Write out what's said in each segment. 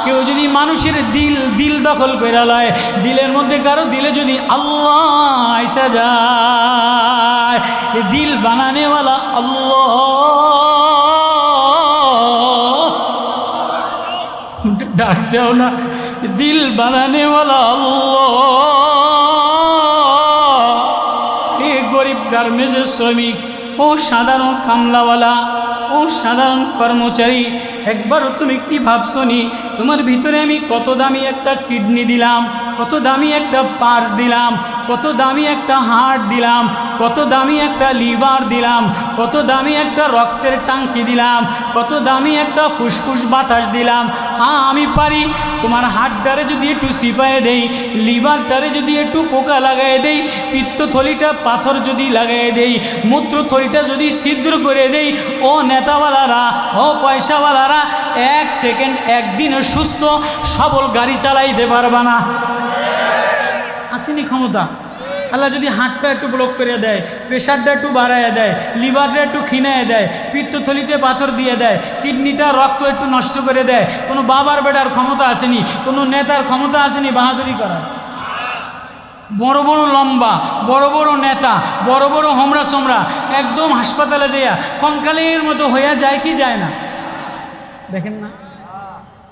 কেউ যদি মানুষের দিল দখল করে লয়, দিলের মধ্যে কারো দিলে যদি আল্লাহ আইসা যায়, দিল বানানেওয়ালা আল্লাহ, ডাক দেও না, দিল বানানেওয়ালা আল্লাহ। এ গরিব গার্মেন্টসের শ্রমিক, ও সাধারণ কামলাওয়ালা, ও সাধারণ কর্মচারী, একবারও তুমি কি ভাবছো নি তোমার ভিতরে আমি কত দামি একটা কিডনি দিলাম, কত দামি একটা পার্স দিলাম, কত দামি একটা হার্ট দিলাম, কত দামি একটা লিভার দিলাম, কত দামি একটা রক্তের টাঙ্কি দিলাম, কত দামি একটা ফুসফুস বাতাস দিলাম। আমি পারি তোমার হার্টটারে যদি একটু সিপায়ে দেই, লিভারটারে যদি একটু পোকা লাগাই দেই, পিত্তথলিটা পাথর যদি লাগাই দেই, মূত্রথলিটা যদি ছিদ্র করে দেই, ও নেতাওয়ালারা, ও পয়সাওয়ালারা, এক সেকেন্ড একদিনও সুস্থ সবল গাড়ি চালাইতে পারবা না। আসেনি ক্ষমতা? আল্লাহ যদি হাতটা একটু ব্লক করে দেয়, প্রেশারটা একটু বাড়াইয়া দেয়, লিভারটা একটু খিনাইয়া দেয়, পিত্তথলিতে পাথর দিয়ে দেয়, কিডনিটা রক্ত একটু নষ্ট করে দেয়, কোনো বাবার বেটার ক্ষমতা আসেনি, কোনো নেতার ক্ষমতা আসেনি বাহাদুরি করার। বড় বড় লম্বা, বড় বড় নেতা, বড় বড় হোমরা সোমরা একদম হাসপাতালে যাইয়া কঙ্কালের মতো হইয়া যায় কি যায় না? দেখেন না,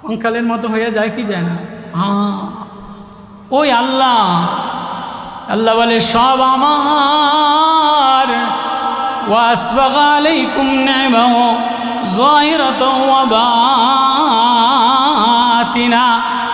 কঙ্কালের মতো হইয়া যায় কি যায় না? ওই আল্লাহ, আল্লাহ বলে সব আমার। ওয়াসবাগা আলাইকুম নি'মাহু যাহিরাতাও ওয়া বাতিনা,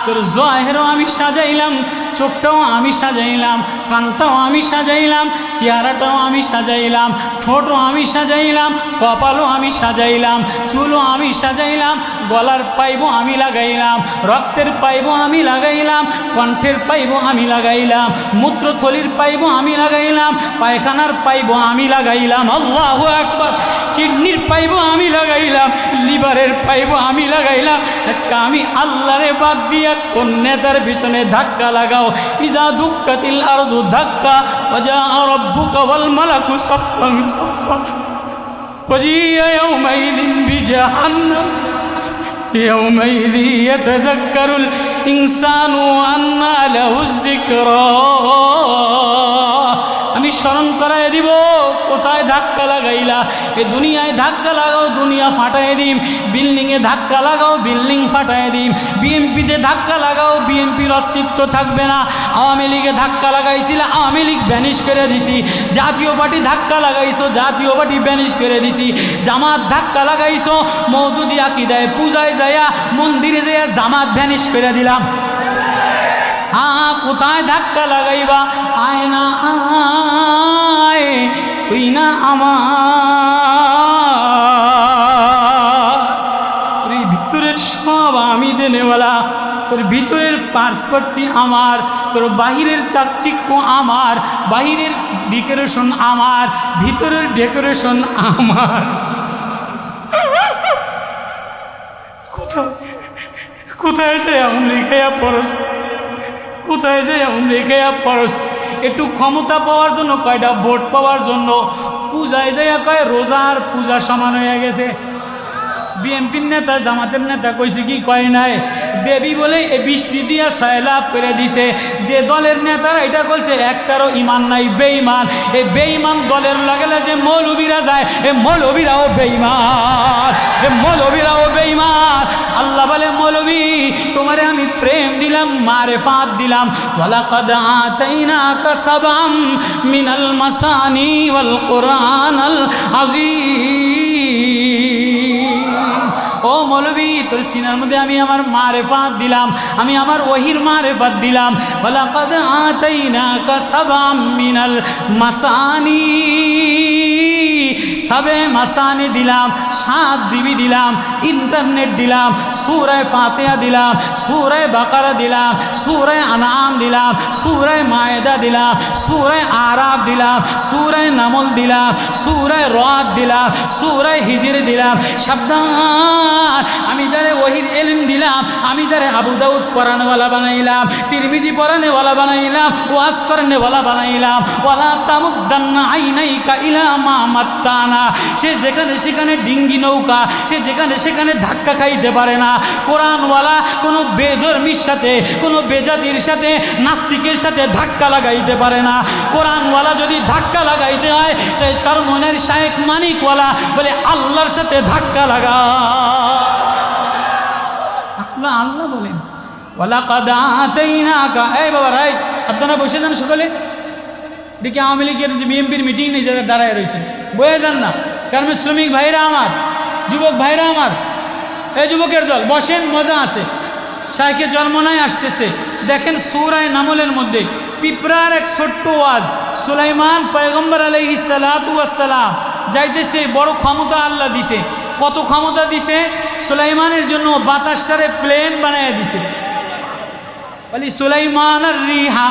তোর জাহিরও আমি সাজাইলাম, চোখটাও আমি সাজাইলাম, কানটাও আমি সাজাইলাম, চেহারাটাও আমি সাজাইলাম, ঠোঁটও আমি সাজাইলাম, কপালও আমি সাজাইলাম, চুলও আমি সাজাইলাম, গলার পাইবও আমি লাগাইলাম, রক্তের পাইবও আমি লাগাইলাম, কণ্ঠের পাইবও আমি লাগাইলাম, মূত্রথলির পাইবও আমি লাগাইলাম, পায়খানার পাইবও আমি লাগাইলাম, আল্লাহু আকবার, কিডনির পাইবও আমি লাগাইলাম, লিভারের পাইবও আমি লাগাইলাম। আজকে আমি আল্লাহরে বাদ দিয়া কোন নেতার পিছনে ধাক্কা লাগাও? ইজা দুক্কাতিল আরদু ধাক্কা ওয়াজা রাব্বুকা ওয়াল মালাকু সাফফান সাফফা ওয়াজিয়া ইয়াউমাইযিন বিজাহান্নাম ইয়াউমাইযি ইয়াতাযাক্কারুল ইনসানু আন্না লাহুয যিকরা। আমি স্মরণ করাই দিব কোথায় ধাক্কা লাগাইলা। এ দুনিয়ায় ধাক্কা লাগাও, দুনিয়া ফাটাই দিম। বিল্ডিংয়ে ধাক্কা লাগাও, বিল্ডিং ফাটাই দিম। বিএনপিতে ধাক্কা লাগাও, বিএনপির অস্তিত্ব থাকবে না। আওয়ামী লীগে ধাক্কা লাগাইছিল, আওয়ামী লীগ ব্যানিশ করে দিছি। জাতীয় পার্টি ধাক্কা লাগাইছো, জাতীয় পার্টি ব্যানিশ করে দিছি। জামাত ধাক্কা লাগাইছো, মওদুদি আকীদায় পূজায় যায়া, মন্দিরে যায়া জামাত ব্যানিশ করে দিলাম। কোথায় ধাক্কা লাগাইবা? আয় না আয়, তুই না আমার, তোর ভিতরের সব আমি দেনেওয়ালা, তোর ভিতরের পার্সপর্তি আমার, তোর বাহিরের চাকচিক্য আমার, বাহিরের ডেকোরেশন আমার, ভিতরের ডেকোরেশন আমার। কোথায় যায় আমেরিকায় পরশ, কোথায় যায় আমেরিকায় পরশ? একটু ক্ষমতা পাওয়ার জন্য, কয়টা ভোট পাওয়ার জন্য পূজায় যায় কয় রোজার পূজা সমান হয়ে গেছে। বিএনপির নেতা, জামাতের নেতা কইছে কি কয় নাই? দেবী বলে এ বৃষ্টি দিয়া সয়লাভ করে দিছে। যে দলের নেতারা এটা বলছে একটারও ইমান নাই, বেঈমান। এই বেঈমান দলের লাগলে যে মৌলবীরা যায়, এ মৌলবীরাও বেঈমান, এ মৌলবীরাও বেঈমান। আল্লাহ বলে মৌলবী তোমারে আমি প্রেম দিলাম, মারেফাত দিলাম। ওয়ালাকাদ আতাইনাকা সাবআম মিনাল মাসানি ওয়াল কুরআনাল আযীম। ও মৌলবী তোর সিনার মধ্যে আমি আমার মারেফাত দিলাম, আমি আমার ওহির মারেফাত দিলাম। ওয়ালাকাদ আতাইনাকা সাবআম মিনাল মাসানি, সাবে মাসানি দিলাম, 7 জিবি দিলাম, ইন্টারনেট দিলাম, সূরা ফাতিহা দিলাম, সূরা বাকারা দিলাম, সূরা আনআম দিলাম, সূরা মায়েদা দিলাম, সূরা আরাফ দিলাম, সূরা নামল দিলাম, সূরা রাদ দিলাম, সূরা হিজর দিলাম। সাবধান, আমি যারে ওহির ইলম দিলাম, আমি যারে আবু দাউদ পড়ানেওয়ালা বানাইলাম, তিরমিজি পড়ানেওয়ালা বানাইলাম, ওয়াজ করানেওয়ালা বানাইলাম। ওয়ালা তামুদ্দান্না আইনাইকা ইলা মা তা না, সে যেখানে সেখানে ডিঙ্গি নৌকা, সে যেখানে সেখানে ধাক্কা খাইতে পারে না। কোরআনওয়ালা কোনো বেধর্মীর সাথে, কোনো বেজাতির সাথে, নাস্তিকের সাথে ধাক্কা লাগাইতে পারে না। কোরআনওয়ালা যদি ধাক্কা লাগাইতে হয় তাই চরমনের শায়েখ মানিকওয়ালা বলে আল্লাহর সাথে ধাক্কা লাগা। আল্লাহ আল্লাহ বলেন ওয়ালাকাদ আতাইনাকা, এই বাবা রাই আপনারা বসে যান সকলে। দেখি আওয়ামী লীগের যে বিএনপির মিটিং নেই জায়গায় দাঁড়ায় রয়েছে, বয়ে যান না। কারণ শ্রমিক ভাইরা আমার, যুবক ভাইরা আমার, এই যুবকের দল বসেন, মজা আছে। শাইখে জন্মনায় আসতেছে, দেখেন সূরা নামলের মধ্যে পিঁপড়ার এক ছোট্ট ওয়াজ। সুলাইমান পয়গম্বর আলাইহিস সালাতু ওয়াস সালাম যাইতেছে, বড় ক্ষমতা আল্লাহ দিছে। কত ক্ষমতা দিছে? সুলাইমানের জন্য বাতাসটারে প্লেন বানায় দিছে। বলি সুলাইমানার রিহা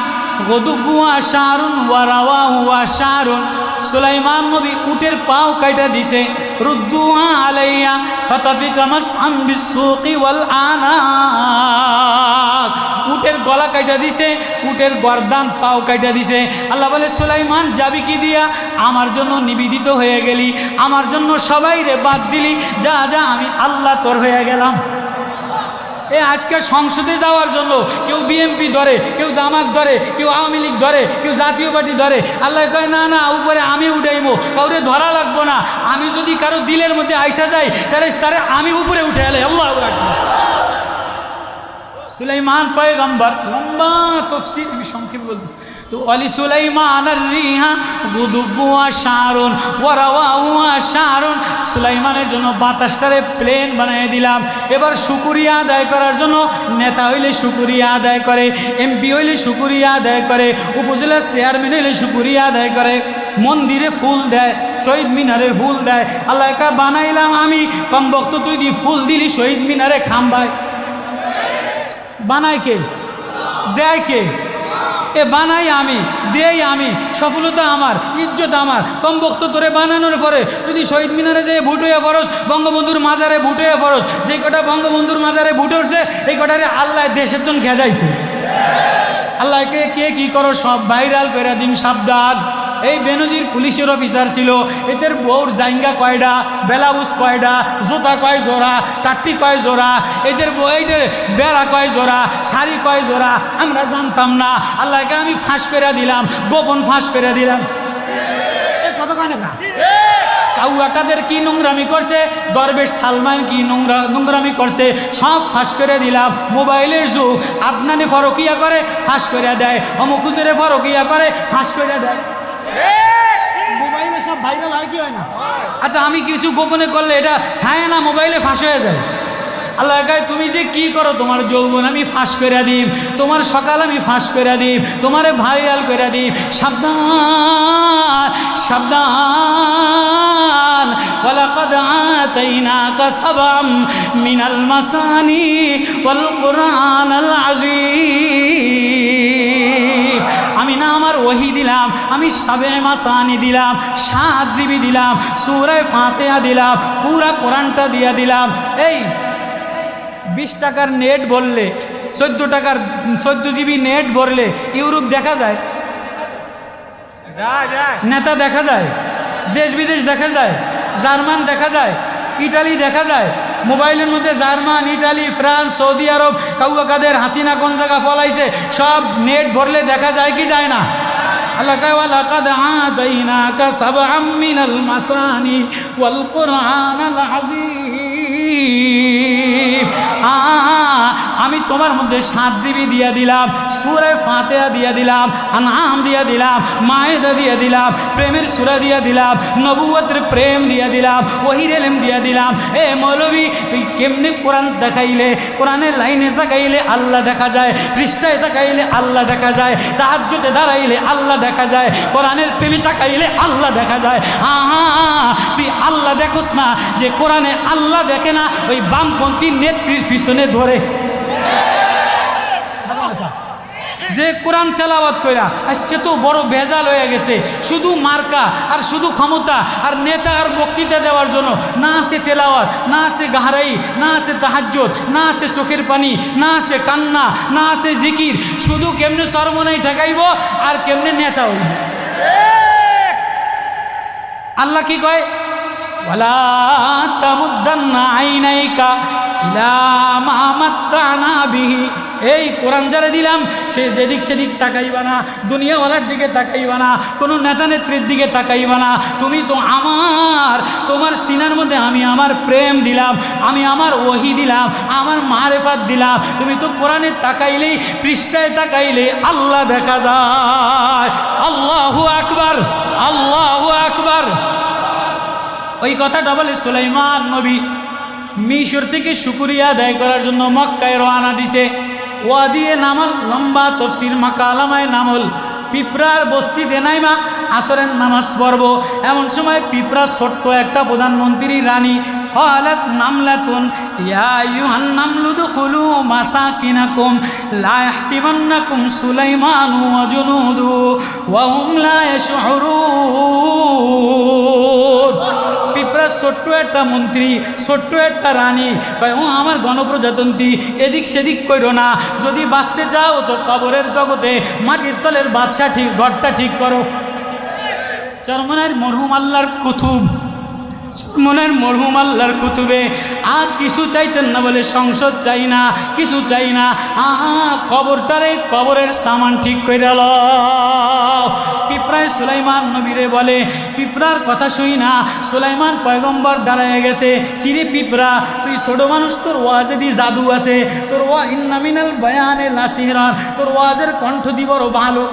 গদুহুয়া শারুন ওয়া রাওয়াহুয়া শারুন। সুলাইমান নবী উটের পাও কাইটা দিছে, রুদ্দুহা আলাইয়া ফাতাফিকা মাসআম বিসসুকি ওয়াল আনাক। উটের গলা কাইটা দিছে, উটের গর্দান পাও কাইটা দিছে। আল্লাহ বলে সুলাইমান যাবি কি দিয়া? আমার জন্য নিবেদিত হয়ে গেলি, আমার জন্য সবাই রে বাদ দিলি, যা যা আমি আল্লাহ তোর হয়ে গেলাম। আজকে সংসদে যাওয়ার জন্য কেউ বিএনপি ধরে, কেউ জামাত ধরে, কেউ আওয়ামী লীগ ধরে, কেউ জাতীয় পার্টি ধরে। আল্লাহ কয় না না, উপরে আমি উঠাইবো, কাউরে ধরা লাগবো না। আমি যদি কারো দিলের মধ্যে আইসা যাই তারে আমি উপরে উঠে এলে। আল্লাহু আকবার। সুলাইমান পয়গম্বর, লম্বা তাফসীর আমি সংক্ষেপে বলতেছি। তো আলি সুলাইমানার রিহা গুদুবুয়া শারুন ওয়া রাওয়াহুয়া শারুন। সুলাইমানের জন্য বাতাসটারে প্লেন বানিয়ে দিলাম। এবার শুকরিয়া আদায় করার জন্য নেতা হইলে শুকরিয়া আদায় করে, এমপি হইলে শুকরিয়া আদায় করে, উপজেলা চেয়ারম্যান হইলে শুকরিয়া আদায় করে, মন্দিরে ফুল দেয়, শহীদ মিনারের ফুল দেয়। আল্লাহ কা বানাইলাম আমি, কম বক্ত তুই দি ফুল দিলি শহীদ মিনারে খাম্বায়। বানায় কে? দেয় কে? বানাই আমি, দেই আমি, সফলতা আমার, ইজ্জত আমার। কম বক্ত তোরে বানানোর পরে যদি শহীদ মিনারে যে ভোট হইয়া ফরস, বঙ্গবন্ধুর মাজারে ভোট হইয়া ফরস, যে কটা বঙ্গবন্ধুর মাজারে ভোট উঠছে এই কটারে আল্লাহ দেশের জন্য খেদাইছে। আল্লাহকে কে কি করো সব ভাইরাল করে দিন, সাবধান। এই বেনজির পুলিশের অফিসার ছিল, এদের বউর জাইঙ্গা কয়টা, বেলাউজ কয়টা, জুতা কয় জোড়া, টাট্টি কয় জোড়া, এদের বউদের বেড়া কয় জোড়া, শাড়ি কয় জোড়া, আমরা জানতাম না। আল্লাহকে আমি ফাঁস করে দিলাম, গোপন ফাঁস করে দিলাম। কত কয় না কাউয়াকাদের কি নোংরামি করছে, দরবেশ সালমান কি নোংরামি করছে, সব ফাঁস করে দিলাম। মোবাইলের যুগ, আপনানে ফরকিয়া করে ফাঁস করে দেয়, অমুকুজেরে ফরকিয়া করে ফাঁস করে দেয়। মোবাইলে সব ভাইরাল হয় কি হয় না? আচ্ছা আমি কিছু গোপনে করলে এটা খায় না, মোবাইলে ফাঁস হয়ে যায়। আল্লাহ কয় তুমি যে কি করো, তোমার যৌবন আমি ফাঁস করে দিই, তোমার সকাল আমি ফাঁস করে দিই, তোমারে ভাইরাল করে দিই। সাবধান সাবধান। ওয়ালাকাদ আতাইনাকা সাবআম মিনাল মাসানি ওয়াল কুরআনাল আযীম। আমি না আমার ওহী দিলাম, আমি সাবে মাসানি দিলাম, 7 জিবি দিলাম, সূরা ফাতিহা দিলাম, পুরা কোরআনটা দিয়া দিলাম। এই 20 টাকার নেট ভরলে, 14 জিবি নেট ভরলে ইউরোপ দেখা যায়, নেতা দেখা যায়, দেশ বিদেশ দেখা যায়, জার্মান দেখা যায়, ইটালি দেখা যায়। মোবাইলের মধ্যে জার্মান, ইটালি, ফ্রান্স, সৌদি আরব, কাউয়াকাদের হাসিনা কোন জায়গা ফলাইছে সব নেট ভরলে দেখা যায় কি যায় না? আল্লাহ কয় ওয়ালাকাদ আতাইনাকা সাবআম মিনাল মাসানি ওয়াল কুরআনাল আযীম। আমি তোমার মধ্যে 7 জিবি দিয়া দিলাম, সূরা ফাতিহা দিয়া দিলাম, আনআম দিয়া দিলাম, মায়েদা দিয়া দিলাম, প্রেমের সূরা দিয়া দিলাম, নবুয়তের প্রেম দিয়া দিলাম, ওহীর ইলম দিয়া দিলাম। এ মৌলভী তুই কেমনে কোরআন দেখাইলে, কোরআনের লাইনে তাকাইলে আল্লাহ দেখা যায়, পৃষ্ঠায় তাকাইলে আল্লাহ দেখা যায়, তাহাজ্জুদে দাঁড়াইলে আল্লাহ দেখা যায়, কোরআনের প্রেমে তাকাইলে আল্লাহ দেখা যায়। তুই আল্লাহ দেখোস না, যে কোরআনে আল্লাহ দেখে না ওই বামপন্থী নেত্রীর পিছনে ধরে। যে কোরআন তেলাওয়াত কইরা আজকে তো বড় ভেজাল হয়ে গেছে, শুধু মার্কা আর শুধু ক্ষমতা আর নেতা আর বক্তৃতা দেওয়ার জন্য। না আছে তেলাওয়াত, না আছে গাহরাই, না আছে তাহাজ্জুদ, না আছে চোখের পানি, না আছে কান্না, না আছে জিকির। শুধু কেমনে সরমনাই ঠেকাইব আর কেমনে নেতা হইব। আল্লাহ কি কয়, ওয়ালা তামুদ্দান্না আইনাইকা ইলা মা মাত্তানা বিহি, এই কোরআন যারা দিলাম সে যেদিক সেদিক তাকাইবা না, দুনিয়াওয়ালার দিকে তাকাইবা না, কোনো নেতা নেত্রীর দিকে তাকাইবা না। তুমি তো আমার, তোমার সিনার মধ্যে আমি আমার প্রেম দিলাম, আমি আমার ওহী দিলাম, আমার মারেফাত দিলাম। তুমি তো কোরআনে তাকাইলেই, পৃষ্ঠায় তাকাইলেই আল্লাহ দেখা যায়। আল্লাহু আকবার, আল্লাহু আকবার। ওই কথাটা বলে সুলাইমান নবী মিশর থেকে শুকরিয়া আদায় করার জন্য মক্কায় রওনা দিছে। ওয়াদিয়ে নামল, লম্বা তফসির মাকালামায় নামল, পিঁপড়ার বস্তিতে নাইমা আসরের নামাজ পড়ব। এমন সময় পিঁপড়া ছোট্ট একটা প্রধানমন্ত্রী রানী, قالت نملة يا أيها النمل ادخلوا مساكنكم لا يحطمنكم سليمان وجنوده وهم لا يشعرون। পিঁপড়া ছোট্ট একটা মন্ত্রী, ছোট্ট একটা রানী, ও আমার গণপ্রজাতন্ত্রী, এদিক সেদিক করো না, যদি বাঁচতে চাও তো কবরের জগতে মাটির তলের বাদশা ঠিক, ঘরটা ঠিক করো। চরমনের মরহুম আল্লাহর কুতুব, মনের মরহুম আল্লাহর কুতুবে আর কিছু চাইতেন না বলে সংসদ চাই না, কিছু চাই না, কবরটারে, কবরের সামান ঠিক করে গেল। পিঁপড়ায় সুলাইমান নবীরে বলে, পিঁপড়ার কথা শুই না, সুলাইমান পয়গম্বর দাঁড়ায় গেছে। কিরে পিঁপড়া, তুই ছোট মানুষ, তোর ওয়াজে দি জাদু আছে, তোর ওয়া ইন্নামিনাল বয়ানে লাসিহরান, তোর ওয়াজের কণ্ঠ দি বড় ভালো।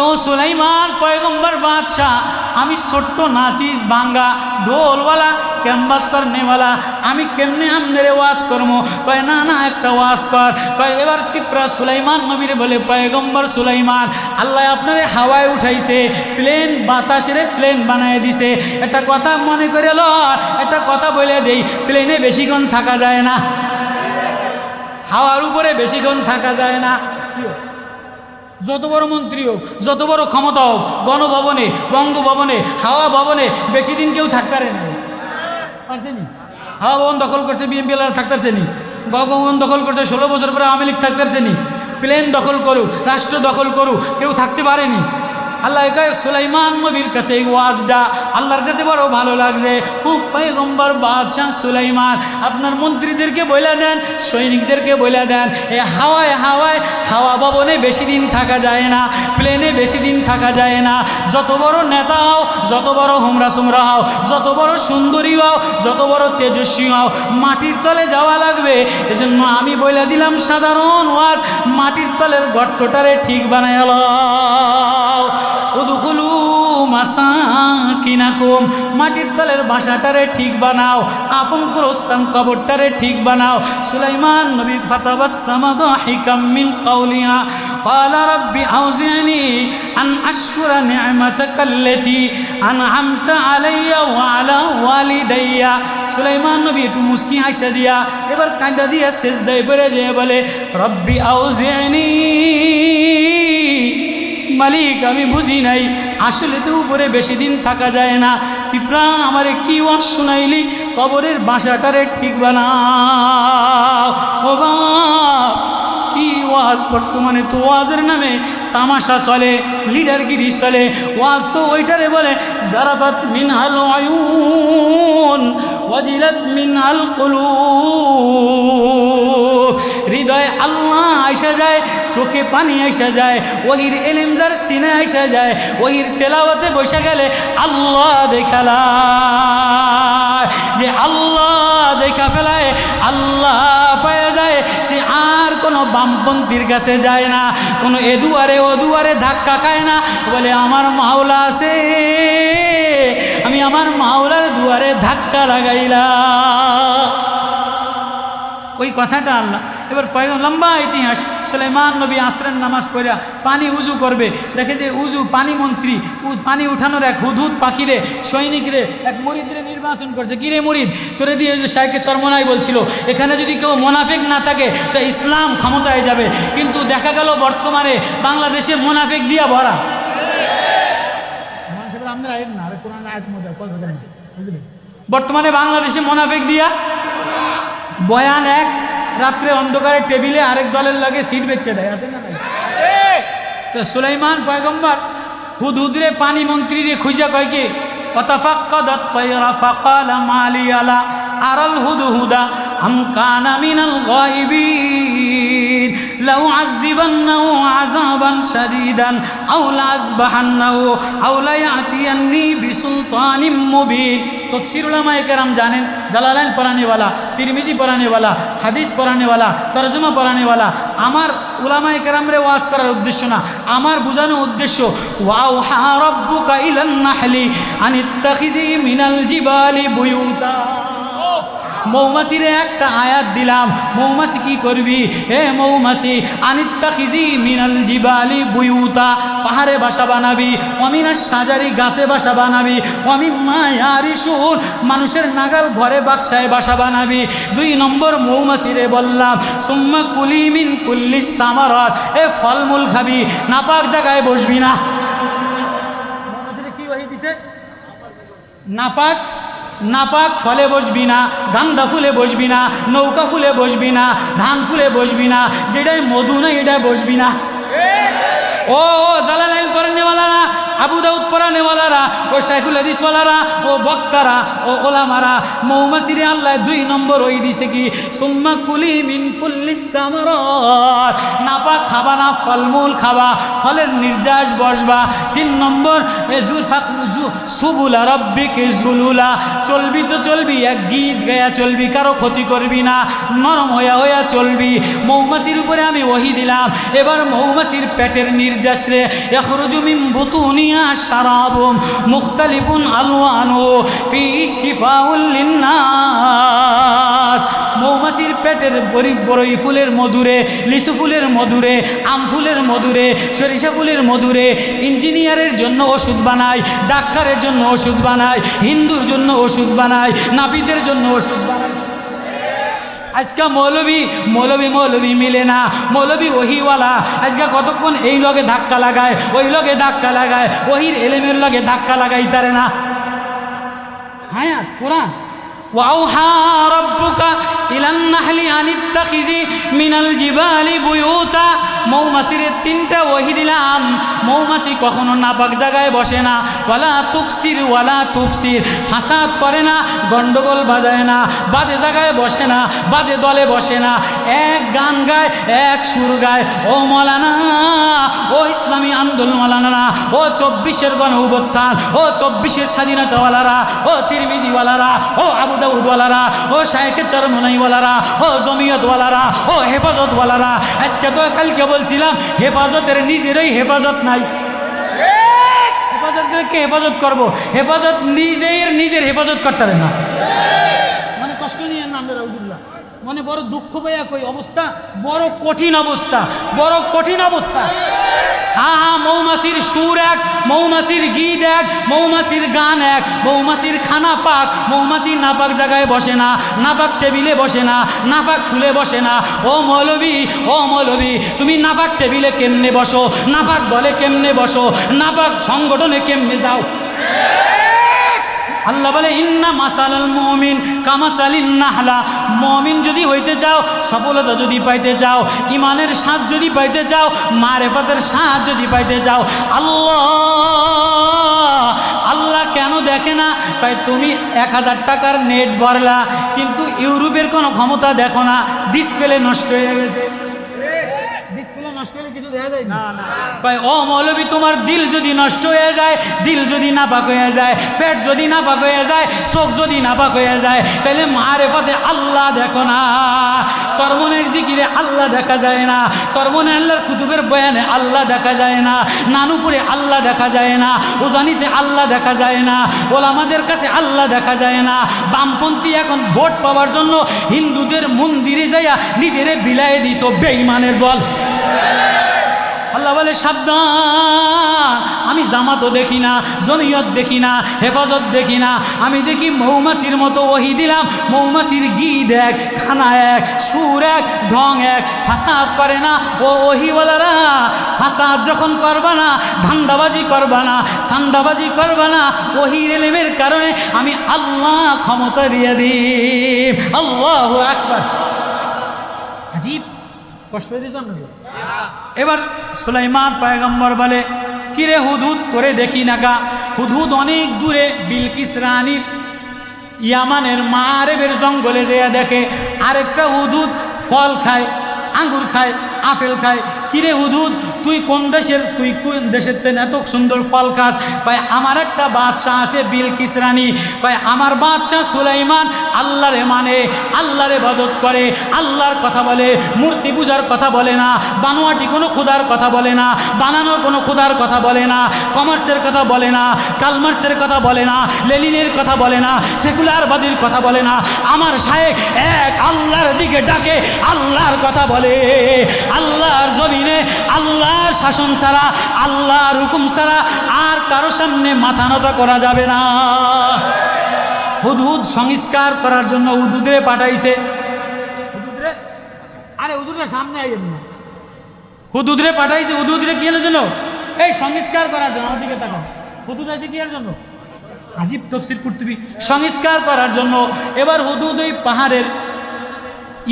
ও সুলাইমান পয়গম্বর বাদশাহ, আমি ছোট্ট নাচিস ভাঙ্গা ঢোলওয়ালা ক্যাম্বাস করনেওয়ালা, আমি কেমনে আমনেরে ওয়াজ করবো? কয় না না, একটা ওয়াজ কর। কয় এবার পিঁপড়া সুলাইমান নবীরে বলে, পয়গম্বর সুলাইমান, আল্লাহ আপনারে হাওয়ায় উঠাইছে, প্লেন বাতাসেরে প্লেন বানায় দিছে। একটা কথা মনে করে ল, একটা কথা বলে দেই, প্লেনে বেশিক্ষণ থাকা যায় না, হাওয়ার উপরে বেশিক্ষণ থাকা যায় না। যত বড় মন্ত্রী হোক, যত বড় ক্ষমতা হোক, গণভবনে, বঙ্গভবনে, হাওয়া ভবনে বেশি দিন কেউ থাকতে পারে না, পারছেনি? হাওয়া ভবন দখল করছে বিএনপি থাকতেছে নি, বঙ্গভবন দখল করছে 16 বছর পরে আওয়ামী লীগ থাকতেছে নি, প্লেন দখল করুক, রাষ্ট্র দখল করুক, কেউ থাকতে পারেনি। আল্লাহ কয় সুলাইমান নবীর কাছে এই ওয়াজটা আল্লাহর কাছে বড় ভালো লাগছে। ও পয়গম্বর বাদশাহ সুলাইমান, আপনার মন্ত্রীদেরকে বলে দেন, সৈনিকদেরকে বলে দেন, এই হাওয়ায় হাওয়ায়, হাওয়া ভবনে বেশি দিন থাকা যায় না, প্লেনে বেশি দিন থাকা যায় না। যত বড় নেতা হও, যত বড় হুমরা সুমরা হও, যত বড় সুন্দরী হও, যত বড় তেজস্বী হও, মাটির তলে যাওয়া লাগবে। এজন্য আমি বলে দিলাম সাধারণ ওয়াজ, মাটির তলের গর্তটারে ঠিক বানায় লও। উদখুলু মাসাকিনাকুম, মাটির তলের বাসাটারে ঠিক বানাও, আপন গোরস্থান কবরটারে ঠিক বানাও। সুলাইমান নবী ফাতাবাসসামা দাহিকাম মিন কাওলিহা ক্বালা রাব্বি আউজি'নি আন আশকুরা নি'মাতাকাল্লাতী আন'আমতা আলাইয়া ওয়া আলা ওয়ালিদাইয়া। সুলাইমান নবী একটু মুস্কি হাসা দিয়া, এবার কাঁদা দিয়া সেজদায় পড়ে যেয়ে বলে, রব্বি আউজি'নি, মালিক আমি বুঝি নাই, আসলে তো উপরে বেশি দিন থাকা যায় না। পিঁপড়া আমারে কি ওয়াজ শুনাইলি, কবরের বাসাটারে ঠিক বানাও। ও বাপ, কি ওয়াজ! বর্তমানে তো ওয়াজের নামে তামাশা চলে, লিডারগিরি চলে। ওয়াজ তো ওইটারে বলে জারাফাত মিনহাল আয়ুন ওয়াজিলাত মিনহাল কুলুব। হৃদয়ে আল্লাহ আইসা যায়, চোখে পানি আইসা যায়, ওহির এলেম যার সিনে আইসা যায়, ওহির তেলাওয়াতে বসে গেলে আল্লাহ দেখালায়, যে আল্লাহ দেখা ফেলায়, আল্লাহ পেয়ে যায়। সে আর কোনো বামপন্থীর কাছে যায় না, কোনো এদুয়ারে ওদুয়ারে ধাক্কা খায় না, বলে আমার মাওলা আছে, আমি আমার মাওলার দুয়ারে ধাক্কা লাগাইলাম। ওই কথাটা আল্লাহ। এবার লম্বা ইতিহাস, সুলাইমান নবী আসরের নামাজ পড়া পানি উজু করবে, দেখে যে উজু পানি মন্ত্রী, পানি উঠানোর এক হুদহুদ পাখিরে, সৈনিকরে, এক মুরিদরে নির্বাচন করছে। কিরে মুরিদ, তোরে দিয়ে শাইখে চরমনাই বলছিল এখানে যদি কেউ মোনাফিক না থাকে তা ইসলাম ক্ষমতায় যাবে, কিন্তু দেখা গেল বর্তমানে বাংলাদেশে মোনাফিক দিয়া ভরা। বর্তমানে বাংলাদেশে মোনাফিক দিয়া বয়ান এক, রাত্রে অন্ধকারে টেবিলে আরেক দলের লাগে সিট বেচে দেয়, আছে না? তো সুলাইমান পয়গম্বর হুদহুদরে পানি মন্ত্রীরে খুঁজা কয় কি, وتفقد الطير فقال ما لي لا أرى الهدهد أم كان من الغائبين لو عذبنه عذابا شديدا أو لأذبحنه أو ليأتيني بسلطان مبين। तफसीर उलमाए केराम जानें, জালালাইন पढ़ाने वाला, तिरमिजी पढ़ाने वाला, হাদিস पढ़ाने वाला, তরজমা पढ़ाने वाला, আমার উলামায়ে কেরামরে ওয়াজ করার উদ্দেশ্য না, আমার বোঝানোর উদ্দেশ্য। ওয়াউহা রাব্বুকা ইলান নাহলি আনিত্তাখিজি মিনাল জিবালি বুয়ুতা। মৌমাছিরে একটা আয়াত দিলাম, মৌমাছি কি করবি? হে মৌমাছি, আনিত্তাখিজি মিনাল জিবালি বুয়ুতা, পাহাড়ে বাসা বানাবি, অমিনাস সাজারি গাছে বাসা বানাবি, অমিম্মা ইয়ারিশুন মানুষের নাগাল ঘরে বাক্সায় বাসা বানাবি। 2 নম্বর মৌমাছিরে বললাম সুম্মা কুলি মিন কুল্লিস সামারাত, এ ফলমূল খাবি, নাপাক জায়গায় বসবি না। মৌমাছিরে কি ওহী দিছে? নাপাক ফলে বসবি না, গান্দা ফুলে বসবি না, নৌকা ফুলে বসবি না, ধান ফুলে বসবি না, যেটাই মধু না এটা বসবি না। ও জালালাইন পড়ানে ওয়ালারা, আবু দাউদ পড়ানে ওয়ালারা, ও শাইখুল হাদিস ওয়ালারা, ও বক্তারা, ও ওলামারা, মৌমাছিরে আল্লাহ 2 নম্বর ওই দিছে কি? সুম্মা কুলি মিন কুল্লিস সামারাত, নাপাক খাবা না, ফলমূল খাবা, ফলের নির্যাস বসবা। 3 নম্বর সুবুলা রাব্বিকে জুলুলা, চলবি তো চলবি, এক গীত গায়া চলবি, কারো ক্ষতি করবি না, নরম হইয়া চলবি। মৌমাছির উপরে আমি ওহী দিলাম, এবার মৌমাছির পেটের নির্যাস রে ইয়াখরুজু মিন বুতুনিয়া শারাবুম মুখতালিফুন আলওয়ানু ফি শিফাউল লিন্নাস। মৌমাছির পেটের বড়ই ফুলের মধুরে, লিচু ফুলের মধুরে, আম ফুলের মধুরে, সরিষা ফুলের মধুরে ইঞ্জিনিয়ারের জন্য ওষুধ বানায়, ডাক্তারের জন্য ওষুধ বানায়, হিন্দুর জন্য ওষুধ বানায়, নাপিতের জন্য ওষুধ বানায়। আজকে মৌলবী মিলে না, মৌলবী ওহিওয়ালা আজকে কতক্ষণ এই লগে ধাক্কা লাগায়, ওই লগে ধাক্কা লাগায়, ওহির এলেমের লগে ধাক্কা লাগাই তারে না। হ্যাঁ কোরআন ওয়াউহা রাব্বুকা ইলান নাহলি আনিত্তাখিজি মিনাল জিবালি বুয়ুতা। মৌমাছির 3টা ওহী দিলাম, মৌমাছি কখনো নাপাক জায়গায় বসে না, ওয়ালা তুকসির ওয়ালা তুফসির, ফাসাদ করে না, গন্ডগোল বাজায় না, বাজে জায়গায় বসে না, বাজে দলে বসে না, এক গান গায়, এক সুর গায়। ও মৌলানা, ও ইসলামী আন্দোলন মৌলানা, ও 24-এর গণ অভ্যুত্থান, ও 24-এর স্বাধীনতাওয়ালারা, ও তিরমিজিওয়ালারা, ও আবু দাউদওয়ালারা, ও শাইখে চরমনাইওয়ালারা, ও জমিয়তওয়ালারা, ও হেফাজতওয়ালারা, আজকে তো কালকে বলছিলাম হেফাজতের নিজেরই হেফাজত নাই। হেফাজতকে হেফাজত করবো, হেফাজত নিজের হেফাজত করতে পারে না। মানে কষ্ট নিয়ে নাম রাউজুল্লাহ, মানে বড় দুঃখ পাইয়া কই অবস্থা, বড় কঠিন অবস্থা, বড় কঠিন অবস্থা। হ্যাঁ, মৌমাছির সুর এক, মৌমাছির গীত এক, মৌমাছির গান এক, মৌমাছির খানা পাক। মৌমাছি নাপাক জায়গায় বসে না, নাপাক টেবিলে বসে না, নাপাক ফুলে বসে না। ও মৌলবী তুমি নাপাক টেবিলে কেমনে বসো, নাপাক দলে কেমনে বসো, নাপাক সংগঠনে কেমনে যাও? আল্লাহ বলে ইন্না মাসালাল মুমিন কামাসালিন নাহলা। মুমিন যদি হইতে চাও, সফলতা যদি পাইতে চাও, ইমানের স্বাদ যদি পাইতে চাও, মারেফাতের স্বাদ যদি পাইতে চাও, আল্লাহ কেন দেখে না? তাই তুমি 1000 টাকার নেট ভরলা, কিন্তু ইউরোপের কোনো ক্ষমতা দেখো না, ডিসপ্লে নষ্ট হয়ে গেছে। কিছু দেখা যায় না। ও মৌলবী, তোমার দিল যদি নষ্ট হয়ে যায়, দিল যদি নাপাক হয়ে যায়, পেট যদি নাপাক হয়ে যায়, চোখ যদি নাপাক হয়ে যায়, তাহলে মারেফাতে আল্লাহ দেখো না, সরমনের জিকিরে আল্লাহ দেখা যায় না, সরমনে আল্লাহর কুতুবের বয়ানে আল্লাহ দেখা যায় না, নানুপুরে আল্লাহ দেখা যায় না, উজানিতে আল্লাহ দেখা যায় না, ওলামাদের কাছে আল্লাহ দেখা যায় না। বামপন্থী এখন ভোট পাওয়ার জন্য হিন্দুদের মন্দিরে যাইয়া নিজেরে বিলায় দিছ, বেঈমানের দল। আল্লাহ বলে সাবধান, আমি জামাতও দেখি না, জমিয়ত দেখি না, হেফাজত দেখি না, আমি দেখি মৌমাছির মতো ওহী দিলাম। মৌমাছির গীত এক, খানা এক, সুর এক, ঢং এক, ফাসাদ করে না। ও ওহীওয়ালারা, ফাসাদ যখন করবা না, ধান্দাবাজি করবা না, সান্দাবাজি করবা না, ওহীর ইলমের কারণে আমি আল্লাহ ক্ষমতা দিয়ে দিই। আল্লাহু আকবার। আজীব কষ্ট হয়ে দিয়েছে। এবার সুলাইমান পয়গম্বর বলে, কিরে হুদহুদ করে দেখি না গা। হুদহুদ অনেক দূরে বিলকিস রানীর ইয়ামানের মারেবের জঙ্গলে যেয়া দেখে আরেকটা হুদহুদ ফল খায়, আঙ্গুর খায়, আপেল খায়। কিরে হুদহুদ, তুই কোন দেশের তেন এত সুন্দর ফল খাস? কয় আমার একটা বাদশাহ আছে বিলকিস রানী, কয় আমার বাদশাহ সুলাইমান আল্লাহরে মানে, আল্লাহরে ইবাদত করে, আল্লাহর কথা বলে, মূর্তি পূজার কথা বলে না, বানোয়াটি কোনো খুদার কথা বলে না, বানানোর কোনো খুদার কথা বলে না, কমার্সের কথা বলে না, কালমার্সের কথা বলে না, লেনিনের কথা বলে না, সেকুলারবাদীর কথা বলে না। আমার শায়েখ এক আল্লাহর দিকে ডাকে, আল্লাহর কথা বলে। আল্লাহর জমিনে আল্লাহর শাসন ছাড়া, আল্লাহর হুকুম ছাড়া আর কারো সামনে মাথা নত করা যাবে না। হুদহুদ সংস্কার করার জন্য হুদহুদরে পাঠাইছে। আরে হুজুরের সামনে আইয়েন না। হুদহুদরে পাঠাইছে। হুদহুদরে কি এর জন্য? এই সংস্কার করার জন্য। আমার দিকে তাকাও। হুদহুদ আছে কি এর জন্য? আজিব তাফসীর কুরতুবী। সংস্কার করার জন্য। এবার হুদহুদ ওই পাহাড়ের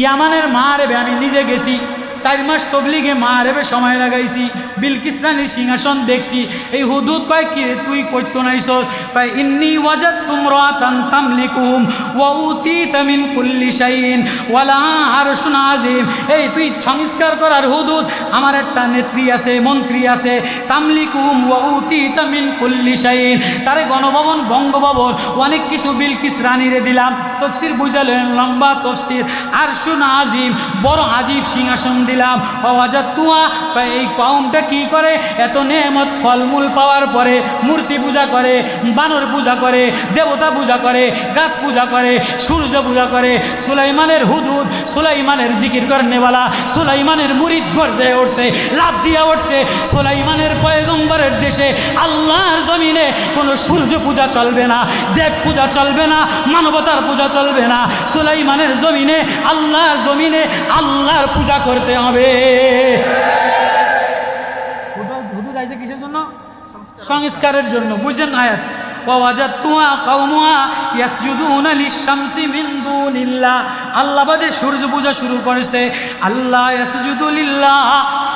ইয়ামানের মারেবে আমি নিজে গেছি, 4 মাস তবলিগে মারেবে সময় লাগাইছি, বিলকিস রানীর সিংহাসন দেখছি। এই হুদহুদ কয় কি তুই কইতো নাইছস? কয় ইন্নী ওয়াজাদতু ইমরাতান তামলিকুহুম ওয়া উতিতা মিন কুল্লি শাইইন ওয়া লাহা আরশুন আযীম। এই তুই সংস্কার করার হুদহুদ, আমার একটা নেত্রী আছে, মন্ত্রী আছে, তামলিকুহুম ওয়া উতিতা মিন কুল্লি শাইইন, তারে গণভবন, বঙ্গভবন, অনেক কিছু বিলকিস রানীরে দিলাম। তাফসীর বুঝালেন, লম্বা তাফসীর। আরশুন আযীম, বড় আজীব সিংহাসন দিলাম। ওয়াজাতুয়া, এই কওমটা কি করে? এত নেয়ামত ফলমূল পাওয়ার পরে মূর্তি পূজা করে, বানর পূজা করে, দেবতা পূজা করে, গাছ পূজা করে, সূর্য পূজা করে। সুলাইমানের হুদহুদ, সুলাইমানের জিকির করনেওয়ালা, সুলাইমানের মুরিদ গর্জে উঠছে, লাভ দিয়া উঠছে। সুলাইমানের পয়গম্বরের দেশে আল্লাহর জমিনে কোনো সূর্য পূজা চলবে না, দেব পূজা চলবে না, মানবতার পূজা চলবে না। সুলাইমানের জমিনে, আল্লাহর জমিনে আল্লাহর পূজা করতে হবে। হুদহুদ আইছে কিসের জন্য? সংস্কারের জন্য। বুঝছেন আয়াত? ওয়াজাতুহা কওমুহা ইয়াসজুদুনা লিশ-শামসি মিন দুনিল্লাহ, আল্লাহ বাদে সূর্য পূজা শুরু করেছে। আল্লাহ ইয়াসজুদু লিল্লাহ,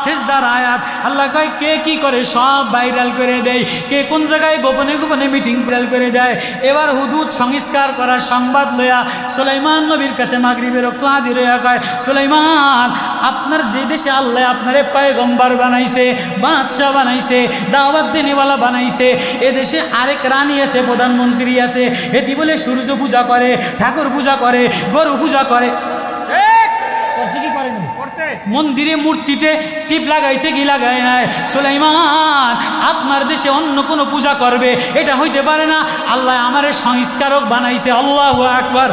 সিজদার আয়াত। আল্লাহ কয় কে কি করে সব ভাইরাল করে দেয়, কে কোন জায়গায় গোপনে গোপনে মিটিং ভাইরাল করে দেয়। এবার হুদহুদ সংস্কার করার সংবাদ লইয়া সুলাইমান নবীর কাছে মাগরিবের ওয়াক্ত হাজির হইয়া কয়, সুলাইমান, আপনার যে দেশে আল্লাহ আপনারে পয়গম্বর বানাইছে, বাদশাহ বানাইছে, দাওয়াত দেনেওয়ালা বানাইছে, এ দেশে আরেক রানী আছে, প্রধানমন্ত্রী আছে, এটি বলে সূর্য পূজা করে, ঠাকুর পূজা করে, গরু পূজা করে। মন্দিরে মূর্তিতে টিপ লাগাইছে কি লাগায় নাই? সুলাইমান, আপনার দেশে অন্য কোনো পূজা করবে এটা হইতে পারে না। আল্লাহ আমারে সংস্কারক বানাইছে। আল্লাহু আকবার।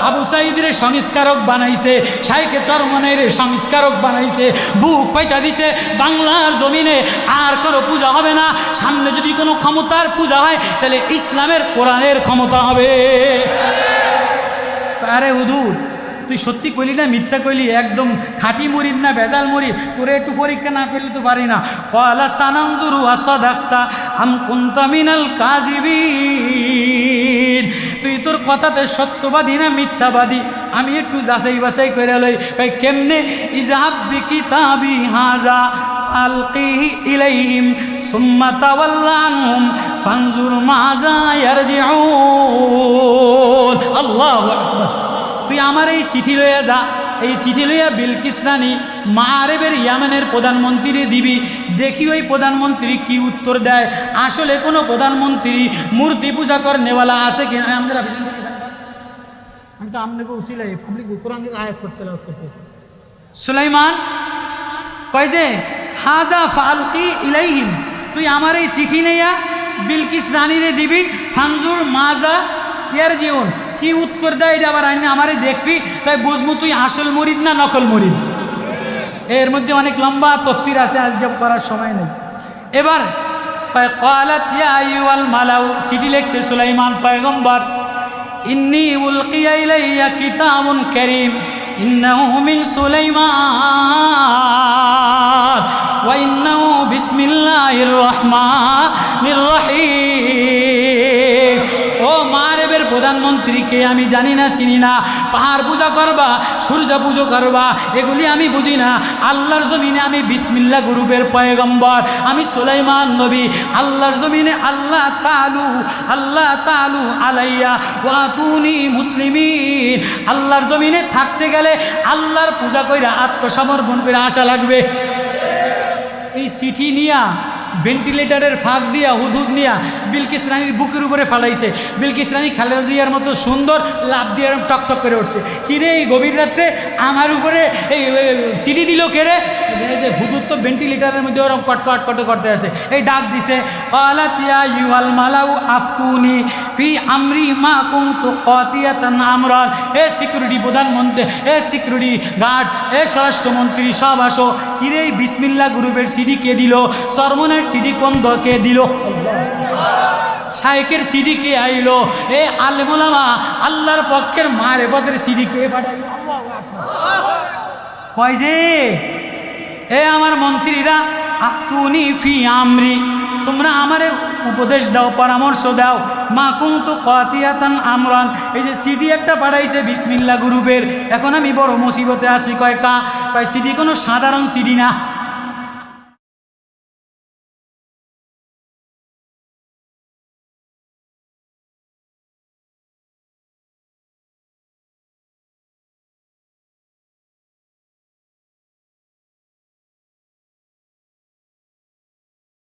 আবু সাইদের সংস্কারক বানাইছে, শাইখে চরমনের সংস্কারক বানাইছে, বুক পাইতা দিছে। বাংলার জমিনে আর কোনো পূজা হবে না। সামনে যদি কোনো ক্ষমতার পূজা হয় তাহলে ইসলামের, কোরআনের ক্ষমতা হবে। আরে হুদহুদ, তুই সত্যি কইলি না মিথ্যা কইলি? একদম খাঁটি মুরিদ না ভেজাল মুরিদ? তোরে একটু পরীক্ষা না করলে তো পারি না। ক্বালা সানানজুরু আসাদাক্তা আম কুনতা মিনাল কাযিবিন, তুই তোর কথাতে সত্যবাদী না মিথ্যাবাদী আমি একটু যাচাই বাছাই করে লই। কেমনে? ইযহাব বিকিতাবি হাযা ফালকিহি ইলাইহিম সুম্মা তাওয়াল্লা আনহুম ফানজুর মাযা ইয়ারজিউন। আল্লাহু আকবার। তুই আমার এই চিঠি লইয়া যা, এই চিঠি লইয়া বিলকিস রানী মারেবের ইয়ামানের প্রধানমন্ত্রী দিবি, দেখি ওই প্রধানমন্ত্রী কি উত্তর দেয়। আসলে কোনো প্রধানমন্ত্রী মূর্তি পূজা করনেওয়ালা আছে কিনা? আমাদের আমি তো আপনাকে উচিলাই পাবলিক কোরআনের আয়াত করতে করতে। সুলাইমান কয় যে হাজা ফালকি ইলাইহিম, তুই আমার এই চিঠি নেয়া বিলকিস রানীরে দিবি, ফানজুর মাজা ইয়ারজিউন, কি উত্তর দেয় এটা আবার আইনে আমারে দেখবি, তাই বুঝবো তুই আসল মুরিদ না নকল মুরিদ। এর মধ্যে অনেক লম্বা তাফসীর আছে, আজকে করার সময় নেই। এবার ক্বালাত ইয়া আইয়ুহাল মালাউ, চিঠি লিখছে সুলাইমান পয়গম্বর, ইন্নী উলকিয়া ইলাইয়া কিতাবুন কারীম ইন্নাহু মিন সুলাইমান ওয়া ইন্নাহু বিসমিল্লাহির রহমানির রহিম। ও মারেবের প্রধানমন্ত্রী মন্ত্রীকে আমি জানি না, চিনি না। পাহাড় পূজা করবা, সূর্য পুজো করবা, এগুলি আমি বুঝি না। আল্লাহর জমিনে আমি বিসমিল্লাহ গ্রুপের পয়গম্বর, আমি সুলাইমান নবী। আল্লাহর জমিনে আল্লাহ তালু আলাইয়া ওয়াতুনি মুসলিমিন। আল্লাহর জমিনে থাকতে গেলে আল্লাহর পূজা কইরা আত্মসমর্পণ করে আসা লাগবে। এই চিঠি নিয়া ভেন্টিলেটারের ফাঁক দিয়া হুদুদ নিয়া বিলকিস রানীর বুকের উপরে ফালাইছে। বিলকিস রানী খালেদা জিয়ার মতো সুন্দর লাভ দিয়ে টকটক করে উঠছে। কিরে এই গভীর রাত্রে আমার উপরে এই সিডি দিল কেড়ে? যে হুদুদ তো ভেন্টিলেটারের মধ্যে ওরকম কটকট করতে আছে। এই ডাক দিছে, ক্বালাতিয়া ইউয়াল মালাউ আফতুনি ফি আমরি মা কুনতু কাতিয়াতান আমরান। এ সিকিউরিটি প্রধানমন্ত্রী, এ সিকিউরিটি গার্ড, এ স্বরাষ্ট্রমন্ত্রী সব আসো। কিরে এই বিসমিল্লাহ গ্রুপের সিডি কে দিল? সরমনের সিডি কোন দকে দিল? শাইকের সিডি কে আইলো? এ আলেম ওলামা আল্লাহর পক্ষের মারেফতের সিডি কে পাঠাইলো? কয় যে এ আমার মন্ত্রীরা, আফতুনি ফি আমরি, তোমরা আমারে উপদেশ দাও, পরামর্শ দাও। মা কুনতু কাতিয়াতান আমরান, এই যে সিডি একটা পাঠাইছে বিসমিল্লাহ গ্রুপের, এখন আমি বড় মুসিবতে আছি। কয় সিডি কোনো সাধারণ সিডি না।